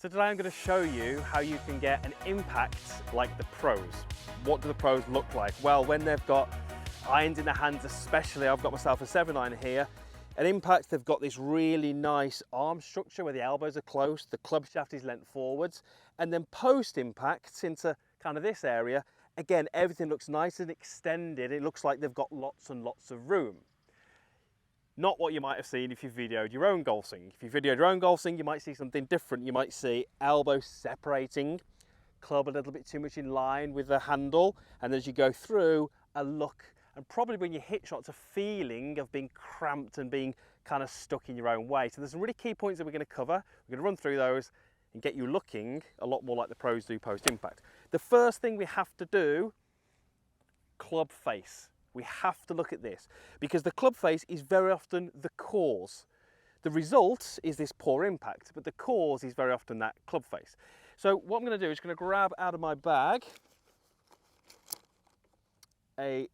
So today I'm going to show you how you can get an impact like the pros. What do the pros look like? Well, when they've got irons in their hands, especially, I've got myself a 7-iron here. An impact, they've got this really nice arm structure where the elbows are close, the club shaft is leant forwards, and then post impact into kind of this area, again, everything looks nice and extended. It looks like they've got lots and lots of room. Not what you might have seen if you videoed your own golf swing. If you videoed your own golf swing, you might see something different. You might see elbows separating, club a little bit too much in line with the handle, and as you go through, a look, and probably when you hit shots, a feeling of being cramped and being kind of stuck in your own way. So there's some really key points that we're going to cover. We're going to run through those and get you looking a lot more like the pros do post-impact. The first thing we have to do, club face. We have to look at this because the club face is very often the cause. The result is this poor impact, but the cause is very often that club face. So what I'm going to do is going to grab out of my bag a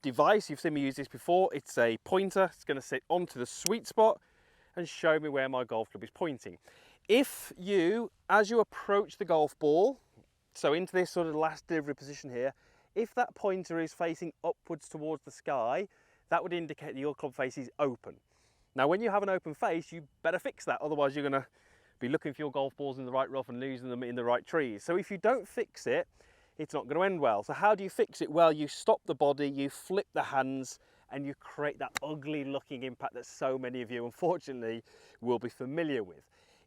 device. You've seen me use this before. It's a pointer. It's going to sit onto the sweet spot and show me where my golf club is pointing. If you, as you approach the golf ball, so into this sort of last delivery position here, if that pointer is facing upwards towards the sky, that would indicate that your club face is open. Now, when you have an open face, you better fix that. Otherwise, you're going to be looking for your golf balls in the right rough and losing them in the right trees. So if you don't fix it, it's not going to end well. So how do you fix it? Well, you stop the body, you flip the hands, and you create that ugly looking impact that so many of you, unfortunately, will be familiar with.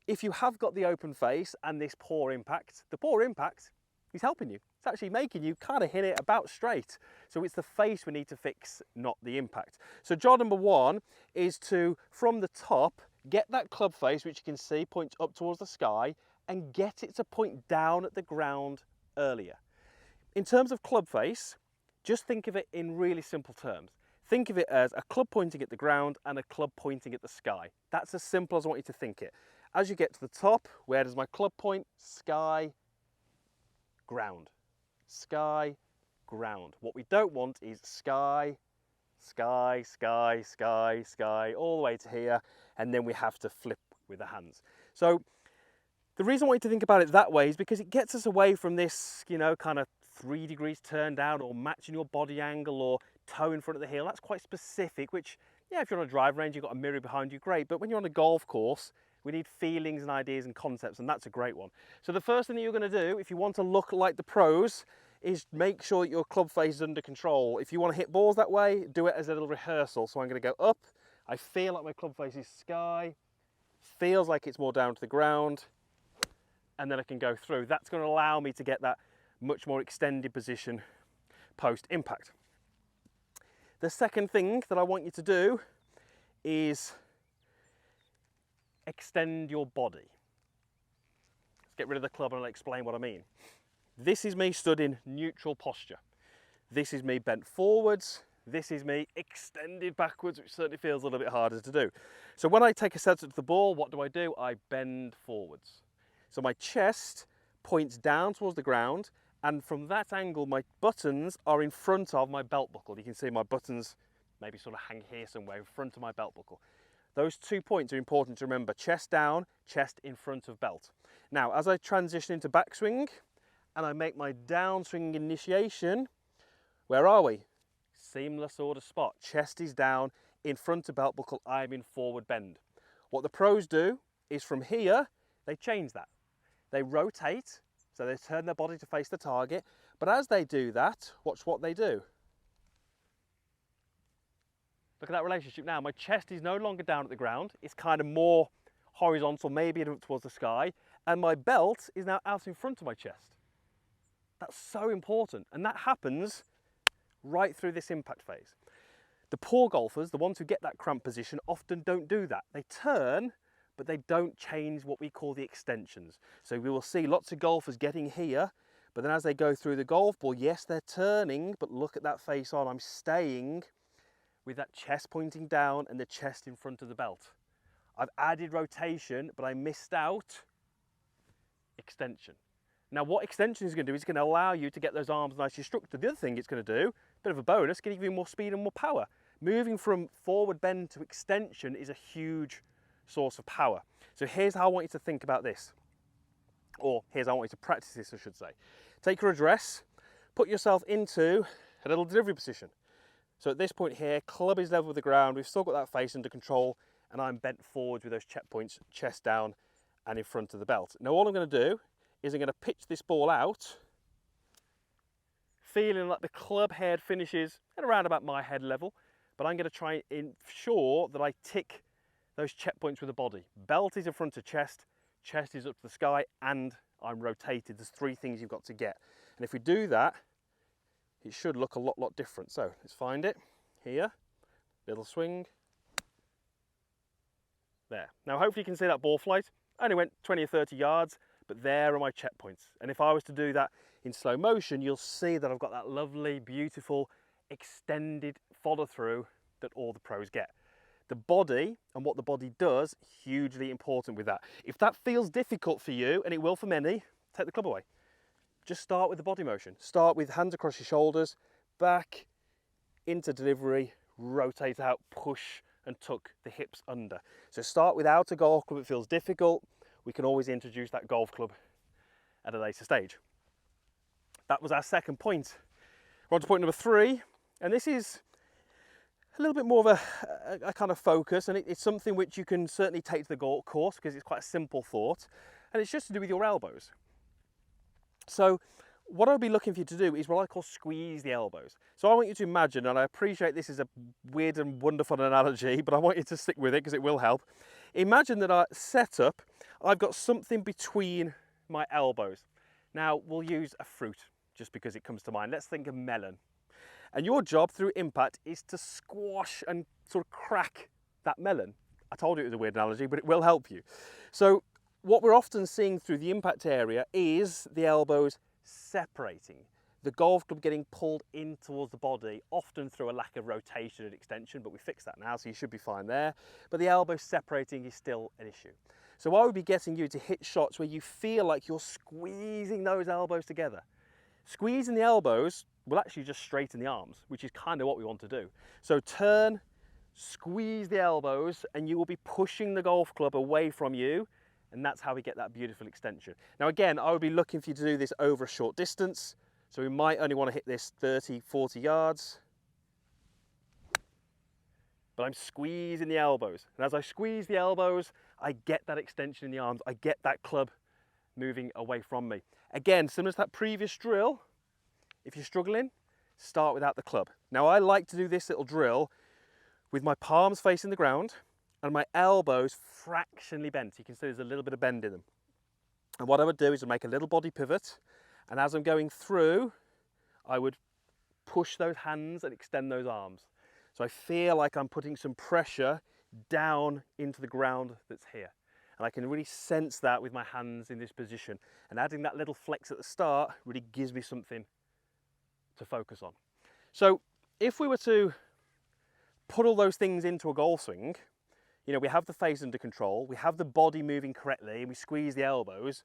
If you have got the open face and this poor impact, the poor impact is helping you. It's actually making you kind of hit it about straight. So it's the face we need to fix, not the impact. So job number one is to, from the top, get that club face, which you can see points up towards the sky, and get it to point down at the ground earlier. In terms of club face, just think of it in really simple terms. Think of it as a club pointing at the ground and a club pointing at the sky. That's as simple as I want you to think it. As you get to the top, where does my club point? Sky, ground. Sky, ground. What we don't want is sky, sky, sky, sky, sky, all the way to here, and then we have to flip with the hands. So the reason I want you to think about it that way is because it gets us away from this, you know, kind of 3 degrees turned out or matching your body angle or toe in front of the heel. That's quite specific, which, yeah, if you're on a drive range, you've got a mirror behind you, great. But when you're on a golf course, we need feelings and ideas and concepts, and that's a great one. So the first thing that you're going to do, if you want to look like the pros, is make sure that your club face is under control. If you want to hit balls that way, do it as a little rehearsal. So I'm going to go up. I feel like my club face is sky. Feels like it's more down to the ground. And then I can go through. That's going to allow me to get that much more extended position post-impact. The second thing that I want you to do is extend your body. Let's get rid of the club and I'll explain what I mean. This is me stood in neutral posture. This is me bent forwards. This is me extended backwards, which certainly feels a little bit harder to do. So when I take a set to the ball, what do? I bend forwards. So my chest points down towards the ground, and from that angle, my buttons are in front of my belt buckle. You can see my buttons maybe sort of hang here somewhere in front of my belt buckle. Those 2 points are important to remember. Chest down, chest in front of belt. Now, as I transition into backswing and I make my downswing initiation, where are we? Seamless sort of spot. Chest is down, in front of belt buckle, I'm in forward bend. What the pros do is from here, they change that. They rotate, so they turn their body to face the target, but as they do that, watch what they do. Look at that relationship now. My chest is no longer down at the ground. It's kind of more horizontal, maybe up towards the sky, and my belt is now out in front of my chest. That's so important, and that happens right through this impact phase. The poor golfers, the ones who get that cramped position, often don't do that. They turn, but they don't change what we call the extensions. So we will see lots of golfers getting here, but then as they go through the golf ball, yes, they're turning, but look at that face on. I'm staying with that chest pointing down and the chest in front of the belt. I've added rotation, but I missed out extension. Now, what extension is going to do is going to allow you to get those arms nicely structured. The other thing it's going to do, a bit of a bonus, going to give you more speed and more power. Moving from forward bend to extension is a huge source of power. So here's how I want you to think about this. or here's how I want you to practice this, I should say. Take your address, put yourself into a little delivery position. So at this point here, club is level with the ground, we've still got that face under control, and I'm bent forward with those checkpoints, chest down and in front of the belt. Now all I'm going to do is I'm going to pitch this ball out, feeling like the club head finishes at around about my head level, but I'm going to try and ensure that I tick those checkpoints with the body. Belt is in front of chest, chest is up to the sky, and I'm rotated. There's three things you've got to get. And if we do that, it should look a lot different. So let's find it here, little swing, there. Now hopefully you can see that ball flight. I only went 20 or 30 yards, but there are my checkpoints. And if I was to do that in slow motion, you'll see that I've got that lovely, beautiful, extended follow through that all the pros get. The body and what the body does, hugely important with that. If that feels difficult for you, and it will for many, take the club away. Just start with the body motion. Start with hands across your shoulders, back into delivery, rotate out, push and tuck the hips under. So start without a golf club. It feels difficult. We can always introduce that golf club at a later stage. That was our second point. We're on to point number 3, and this is a little bit more of a kind of focus, and it's something which you can certainly take to the golf course because it's quite a simple thought, and it's just to do with your elbows. So what I'll be looking for you to do is what I call squeeze the elbows. So I want you to imagine, and I appreciate this is a weird and wonderful analogy, but I want you to stick with it because it will help. Imagine that I set up, I've got something between my elbows. Now we'll use a fruit just because it comes to mind. Let's think of melon. And your job through impact is to squash and sort of crack that melon. I told you it was a weird analogy, but it will help you. So what we're often seeing through the impact area is the elbows separating. The golf club getting pulled in towards the body, often through a lack of rotation and extension, but we fixed that now, so you should be fine there. But the elbow separating is still an issue. So I would be getting you to hit shots where you feel like you're squeezing those elbows together. Squeezing the elbows will actually just straighten the arms, which is kind of what we want to do. So turn, squeeze the elbows, and you will be pushing the golf club away from you, and that's how we get that beautiful extension. Now again, I would be looking for you to do this over a short distance, so we might only want to hit this 30, 40 yards. But I'm squeezing the elbows, and as I squeeze the elbows, I get that extension in the arms, I get that club moving away from me. Again, similar to that previous drill, if you're struggling, start without the club. Now I like to do this little drill with my palms facing the ground and my elbows fractionally bent. You can see there's a little bit of bend in them. And what I would do is I'd make a little body pivot, and as I'm going through, I would push those hands and extend those arms. So I feel like I'm putting some pressure down into the ground that's here. And I can really sense that with my hands in this position. And adding that little flex at the start really gives me something to focus on. So if we were to put all those things into a golf swing, you know, we have the face under control, we have the body moving correctly, and we squeeze the elbows,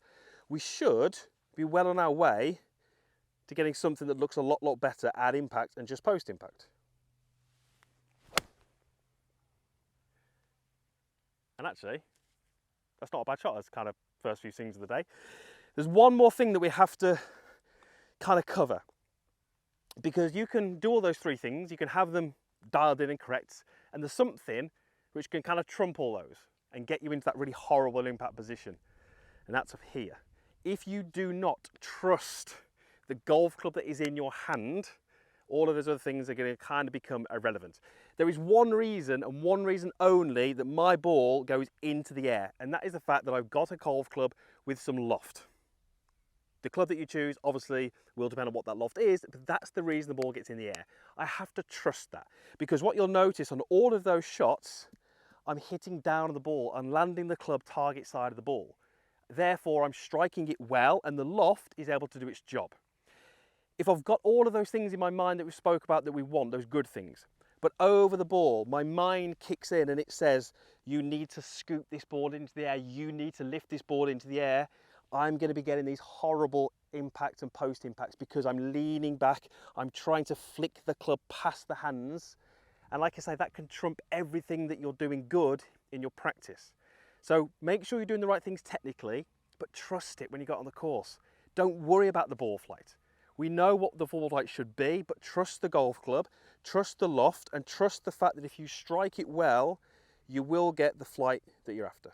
we should be well on our way to getting something that looks a lot better at impact and just post impact. And actually, that's not a bad shot. That's kind of first few things of the day. There's one more thing that we have to kind of cover, because you can do all those three things, you can have them dialed in and correct, and there's something which can kind of trump all those and get you into that really horrible impact position, and that's up here. If you do not trust the golf club that is in your hand, all of those other things are going to kind of become irrelevant. There is one reason, and one reason only, that my ball goes into the air, and that is the fact that I've got a golf club with some loft. The club that you choose obviously will depend on what that loft is, but that's the reason the ball gets in the air. I have to trust that, because what you'll notice on all of those shots, I'm hitting down on the ball and landing the club target side of the ball. Therefore, I'm striking it well, and the loft is able to do its job. If I've got all of those things in my mind that we spoke about that we want, those good things, but over the ball, my mind kicks in and it says, you need to scoop this ball into the air, you need to lift this ball into the air, I'm going to be getting these horrible impact and post impacts because I'm leaning back, I'm trying to flick the club past the hands, and like I say, that can trump everything that you're doing good in your practice. So make sure you're doing the right things technically, but trust it when you get on the course. Don't worry about the ball flight. We know what the ball flight should be, but trust the golf club, trust the loft, and trust the fact that if you strike it well, you will get the flight that you're after.